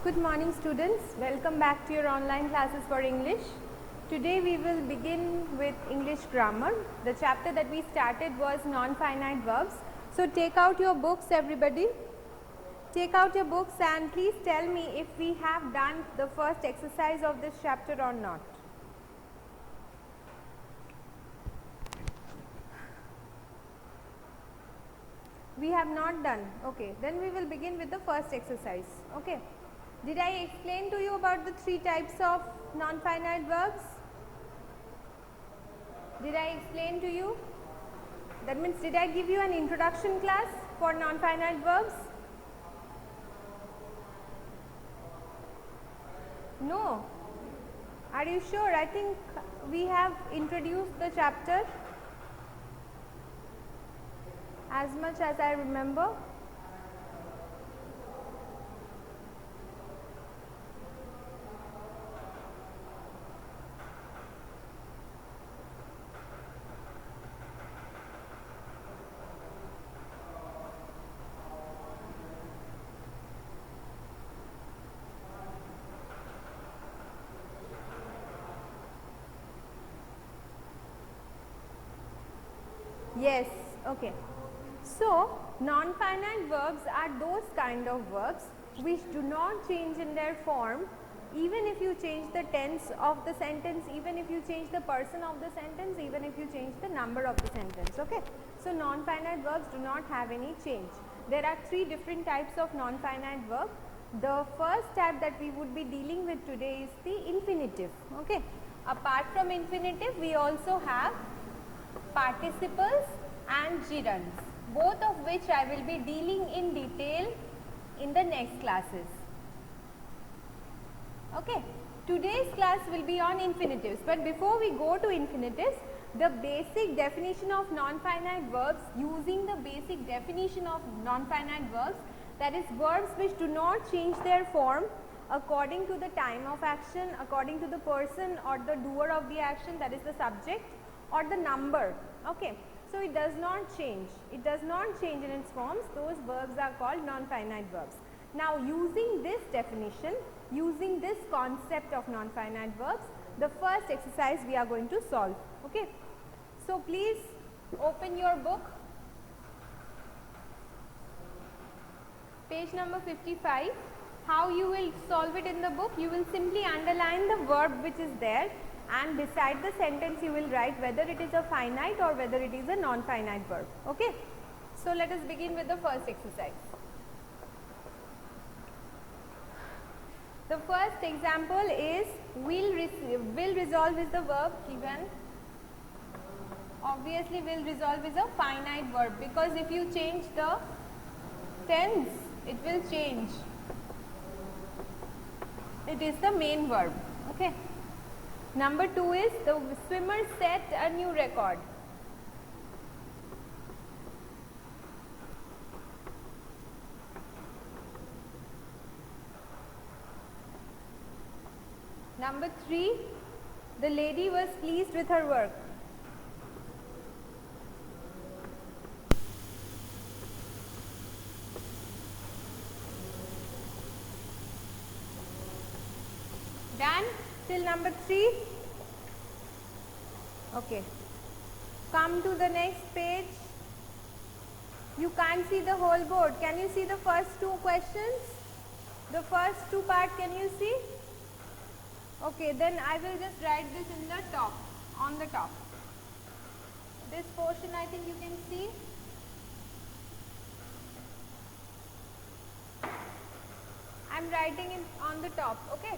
Good morning students, welcome back to your online classes for English. Today we will begin with English grammar. The chapter that we started was non-finite verbs. So take out your books everybody. Take out your books and please tell me if we have done the first exercise of this chapter or not. We have not done. Okay, then we will begin with the first exercise. Okay. Did I explain to you about the three types of non-finite verbs? Did I explain to you? That means did I give you an introduction class for non-finite verbs? No. Are you sure? I think we have introduced the chapter as much as I remember. Yes, okay. So, non-finite verbs are those kind of verbs which do not change in their form even if you change the tense of the sentence, even if you change the person of the sentence, even if you change the number of the sentence, okay. So, non-finite verbs do not have any change. There are three different types of non-finite verb. The first type that we would be dealing with today is the infinitive, okay. Apart from infinitive, we also have participles and gerunds, both of which I will be dealing in detail in the next classes. Okay, today's class will be on infinitives, but before we go to infinitives, the basic definition of non-finite verbs, using the basic definition of non-finite verbs, that is verbs which do not change their form according to the time of action, according to the person or the doer of the action, that is the subject, or the number, okay. So, it does not change. It does not change in its forms. Those verbs are called non-finite verbs. Now, using this definition, using this concept of non-finite verbs, the first exercise we are going to solve, okay. So, please open your book, page number 55. How you will solve it in the book? You will simply underline the verb which is there, and beside the sentence you will write whether it is a finite or whether it is a non-finite verb, okay. So, let us begin with the first exercise. The first example is will resolve is the verb given. Obviously, will resolve is a finite verb, because if you change the tense, it will change. It is the main verb, okay. Number 2 is the swimmer set a new record. Number 3, the lady was pleased with her work. Done till number 3? Okay. Come to the next page. You can't see the whole board. Can you see the first two questions? The first two part, can you see? Okay, then I will just write this in the top, on the top. This portion I think you can see. I am writing it on the top, okay.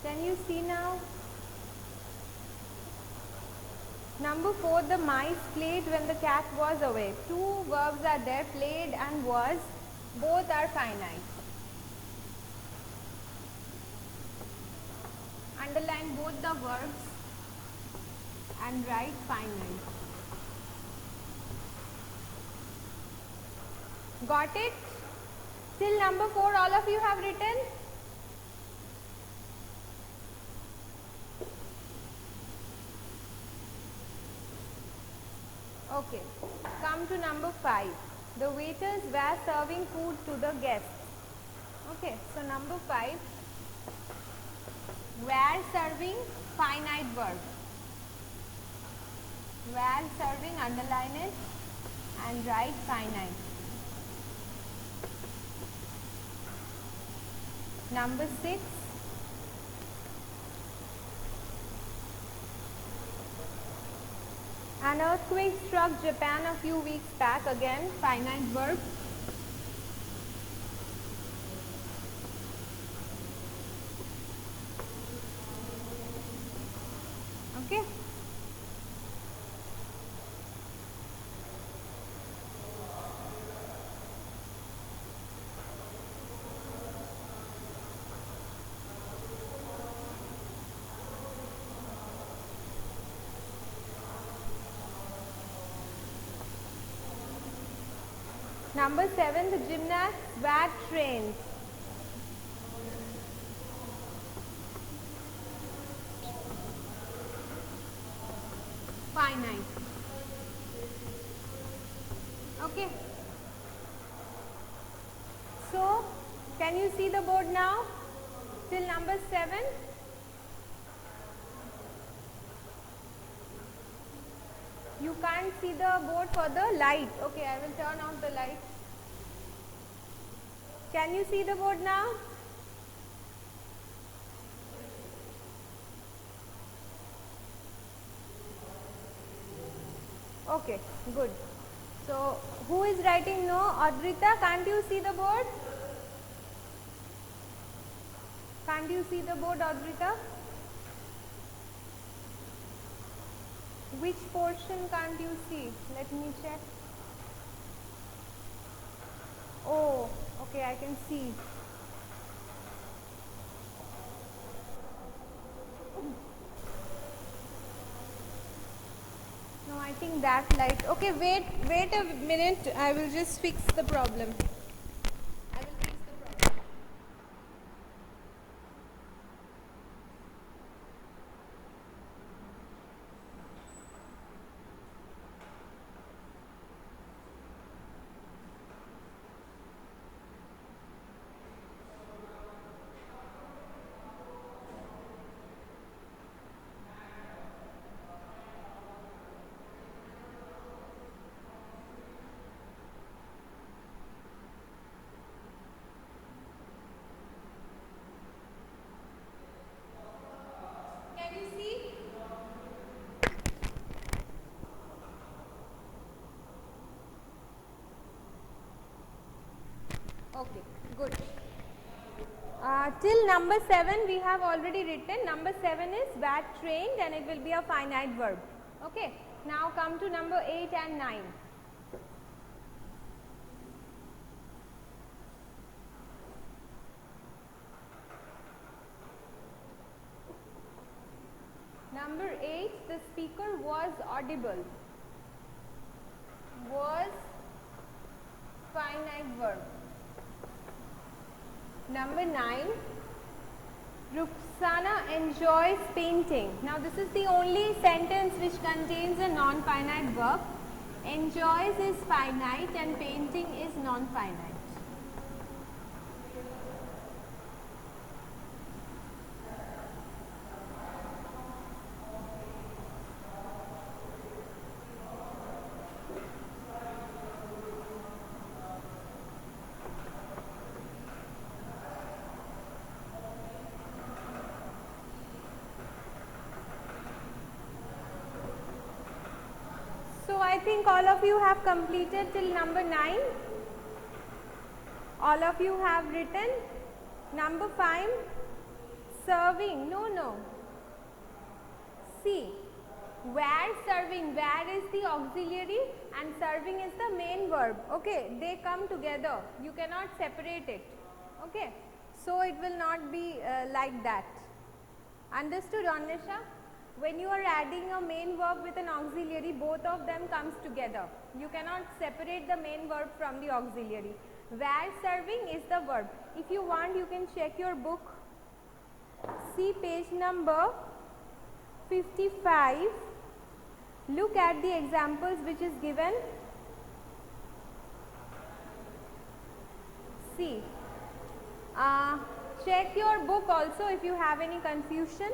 Can you see now? Number 4, the mice played when the cat was away. Two verbs are there, played and was. Both are finite. Underline both the verbs. and write finite. Got it? Till number 4 all of you have written? Okay, come to number 5. The waiters were serving food to the guests. Okay, so number 5, were serving finite verb. Were serving, underline it and write finite. Number 6, an earthquake struck Japan a few weeks back. Again, finite verb. Okay. Number 7, the gymnasts were trained. Finite. Okay. So, can you see the board now? Till number 7. You can't see the board for the light. Okay, I will turn off the light. Can you see the board now? Okay, good. So, who is writing no? Adrita, can't you see the board? Can't you see the board, Adrita? Which portion can't you see? Let me check. Oh, okay, I can see. No, I think that light. Okay, wait a minute. I will just fix the problem. I will fix the problem. Can you see? Okay, good. Till number 7 we have already written. Number 7 is were trained and it will be a finite verb. Okay. Now come to number 8 and 9. Number 8, the speaker was audible. Was finite verb. Number 9, Ruxana enjoys painting. Now this is the only sentence which contains a non-finite verb. Enjoys is finite and painting is non-finite. So I think all of you have completed till number 9. All of you have written. Number 5, serving. No. See, where serving, where is the auxiliary and serving is the main verb. Okay, they come together. You cannot separate it. Okay, so it will not be like that. Understood, Anusha? When you are adding a main verb with an auxiliary, both of them comes together. You cannot separate the main verb from the auxiliary. Were serving is the verb. If you want, you can check your book. See page number 55. Look at the examples which is given. See. Check your book also if you have any confusion.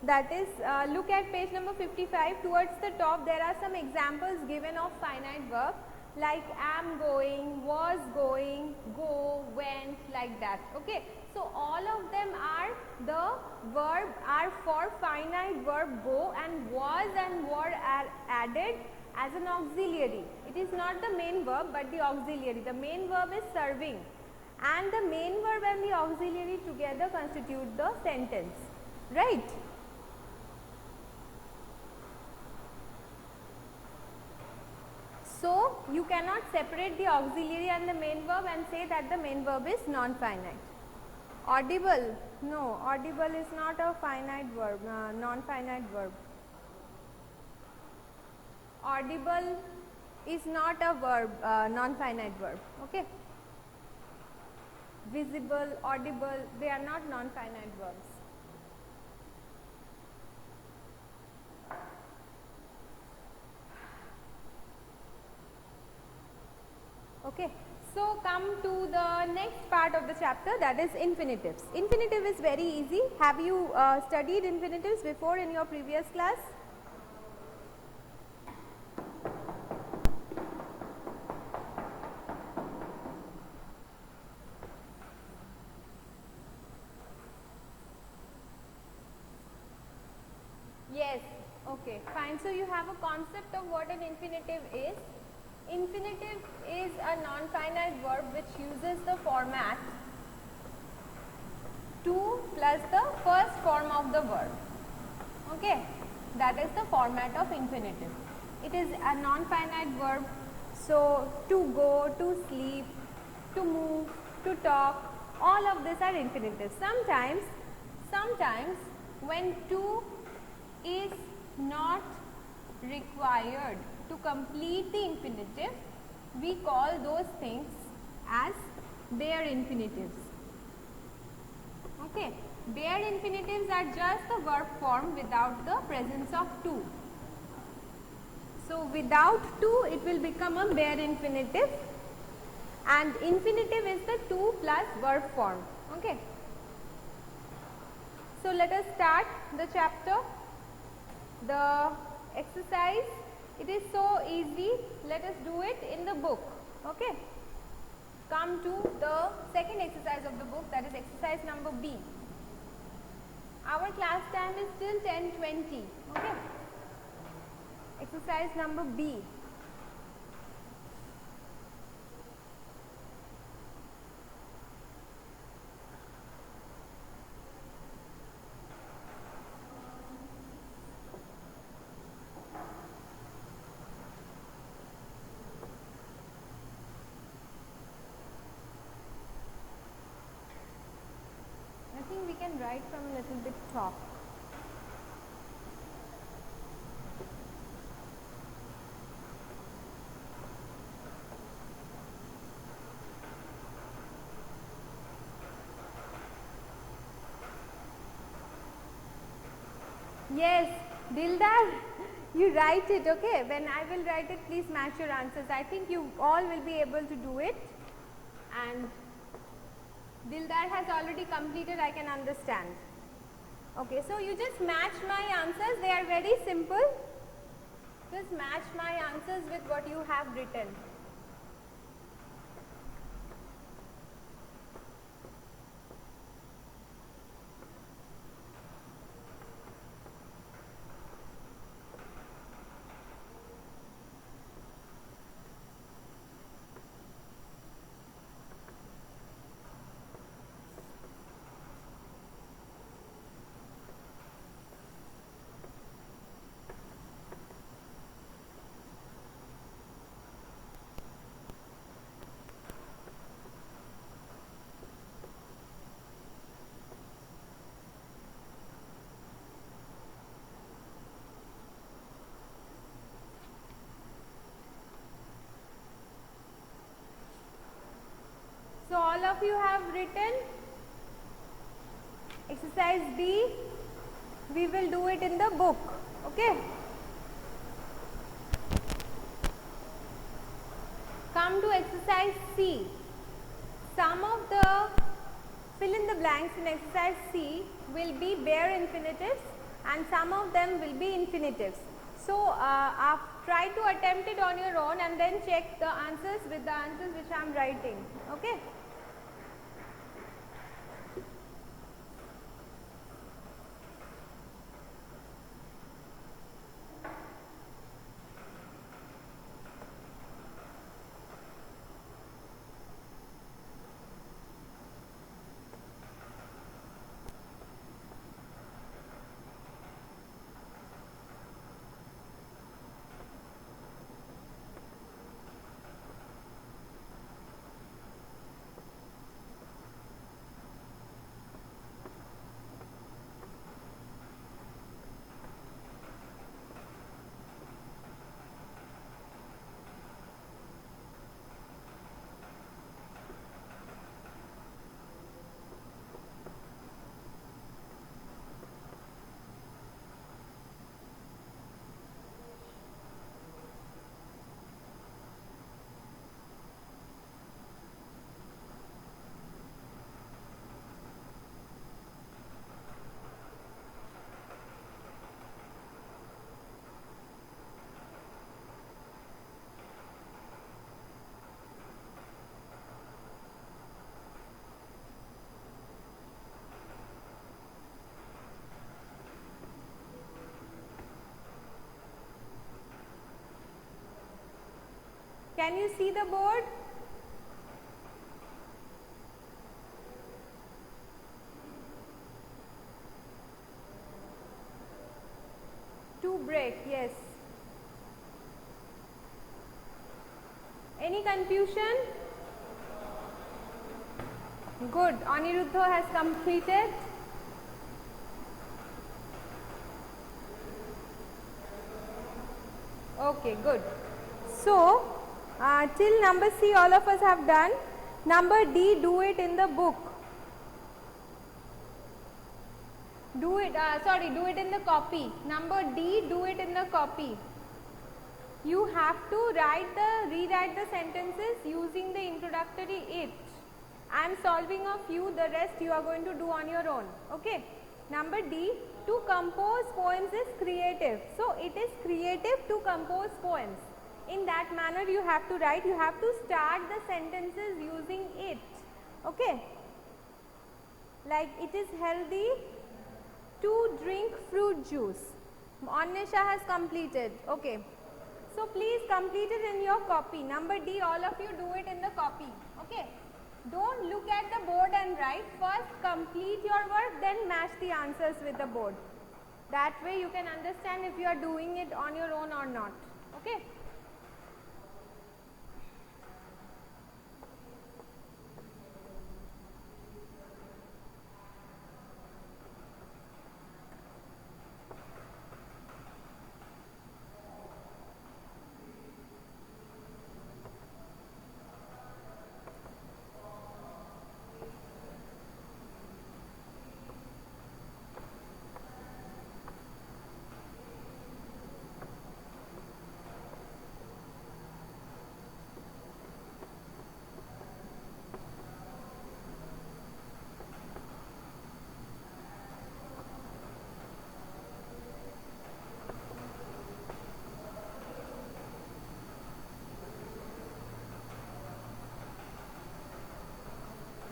That is, look at page number 55. Towards the top, there are some examples given of finite verb like am going, was going, go, went, like that. Okay. So all of them are the verb are for finite verb go, and was and were are added as an auxiliary. It is not the main verb but the auxiliary. The main verb is serving, and the main verb and the auxiliary together constitute the sentence, right? So you cannot separate the auxiliary and the main verb and say that the main verb is non-finite. Audible? No, audible is not a finite verb, non-finite verb. Audible is not a verb, non-finite verb. Okay. Visible, audible, they are not non-finite verbs. Okay. So come to the next part of the chapter, that is infinitives. Infinitive is very easy. Have you studied infinitives before in your previous class? Yes. Okay, fine. So you have a concept of what an infinitive is. Infinitive is a non-finite verb which uses the format to plus the first form of the verb. Okay, that is the format of infinitive. It is a non-finite verb. So to go, to sleep, to move, to talk, all of these are infinitives. Sometimes when to is not required to complete the infinitive, we call those things as bare infinitives. Okay, bare infinitives are just the verb form without the presence of to. So without to, it will become a bare infinitive, and infinitive is the to plus verb form. Okay. So let us start the chapter. The exercise, it is so easy, let us do it in the book. Okay. Come to the second exercise of the book, that is exercise number B. Our class time is till 10:20. Okay. Exercise number B. I think we can write from a little bit top. Yes, Dildar, you write it, okay? When I will write it, please match your answers. I think you all will be able to do it. And Dildar has already completed, I can understand. Okay, so you just match my answers. They are very simple. Just match my answers with what you have written. of you have written? Exercise B, we will do it in the book. Okay. Come to exercise C. Some of the fill in the blanks in exercise C will be bare infinitives and some of them will be infinitives. So, try to attempt it on your own and then check the answers with the answers which I am writing. Okay. Can you see the board? To break, yes. Any confusion? Good. Aniruddha has completed. Okay, good. So, till number C all of us have done. Number D, do it in the book. Do it, do it in the copy. Number D, do it in the copy. You have to rewrite the sentences using the introductory it. I am solving a few, the rest you are going to do on your own. Okay. Number D, to compose poems is creative. So, it is creative to compose poems. In that manner you have to write, you have to start the sentences using it. Okay. Like, it is healthy to drink fruit juice. Annesha has completed. Okay. So, please complete it in your copy. Number D, all of you do it in the copy. Okay. Don't look at the board and write. First complete your work, then match the answers with the board. That way you can understand if you are doing it on your own or not. Okay.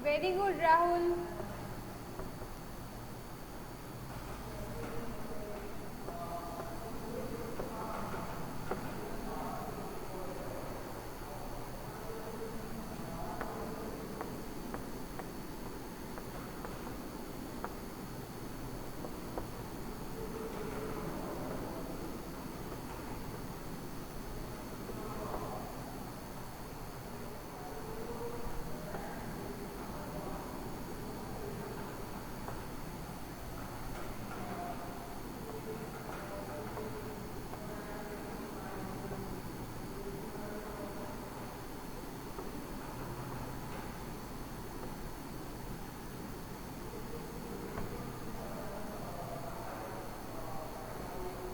Very good, Rahul.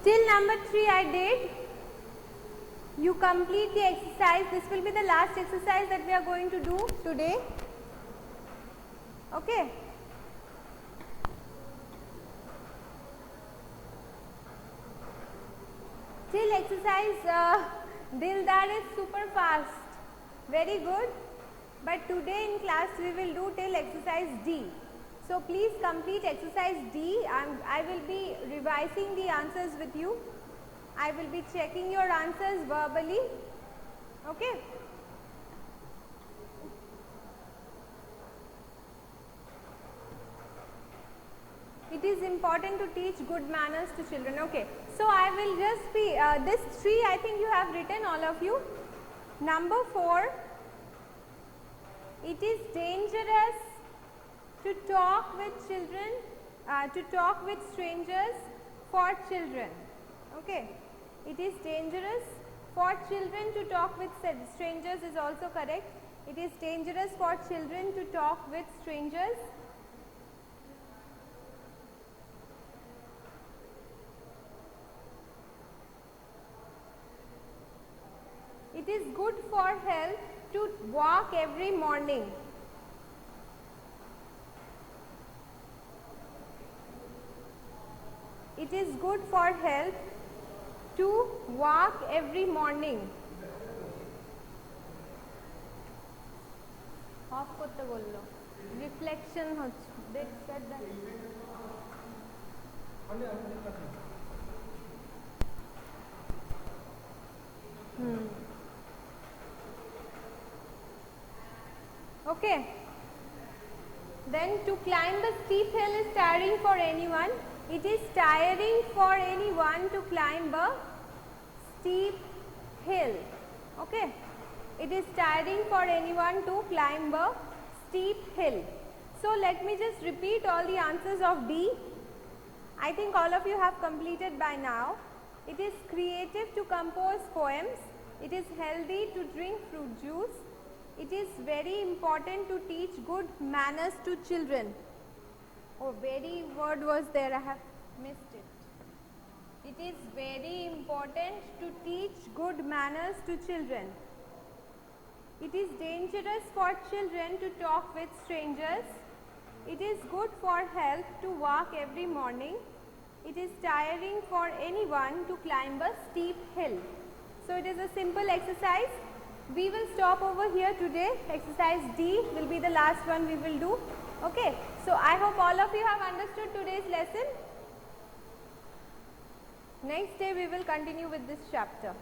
Till number 3 I did. You complete the exercise. This will be the last exercise that we are going to do today. Okay. Till exercise Dildar is super fast. Very good. But today in class we will do till exercise D. So please complete exercise D. I will be revising the answers with you. I will be checking your answers verbally. Okay. It is important to teach good manners to children. Okay. So I will just be, this 3 I think you have written, all of you. Number 4, it is dangerous to talk with children, to talk with strangers for children. Okay. It is dangerous for children to talk with strangers is also correct. It is dangerous for children to talk with strangers. It is good for health to walk every morning. It is good for health to walk every morning. Off korte bollo. Reflection hocche. They said that. Okay. Then to climb the steep hill is tiring for anyone. It is tiring for anyone to climb a steep hill. Okay. It is tiring for anyone to climb a steep hill. So let me just repeat all the answers of D. I think all of you have completed by now. It is creative to compose poems. It is healthy to drink fruit juice. It is very important to teach good manners to children. Oh, very word was there, I have missed it. It is very important to teach good manners to children. It is dangerous for children to talk with strangers. It is good for health to walk every morning. It is tiring for anyone to climb a steep hill. So it is a simple exercise. We will stop over here today. Exercise D will be the last one we will do. Okay. So I hope all of you have understood today's lesson. Next day we will continue with this chapter.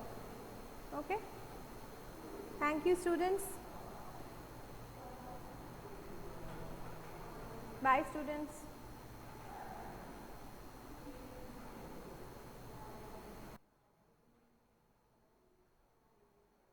Okay. Thank you, students. Bye, students.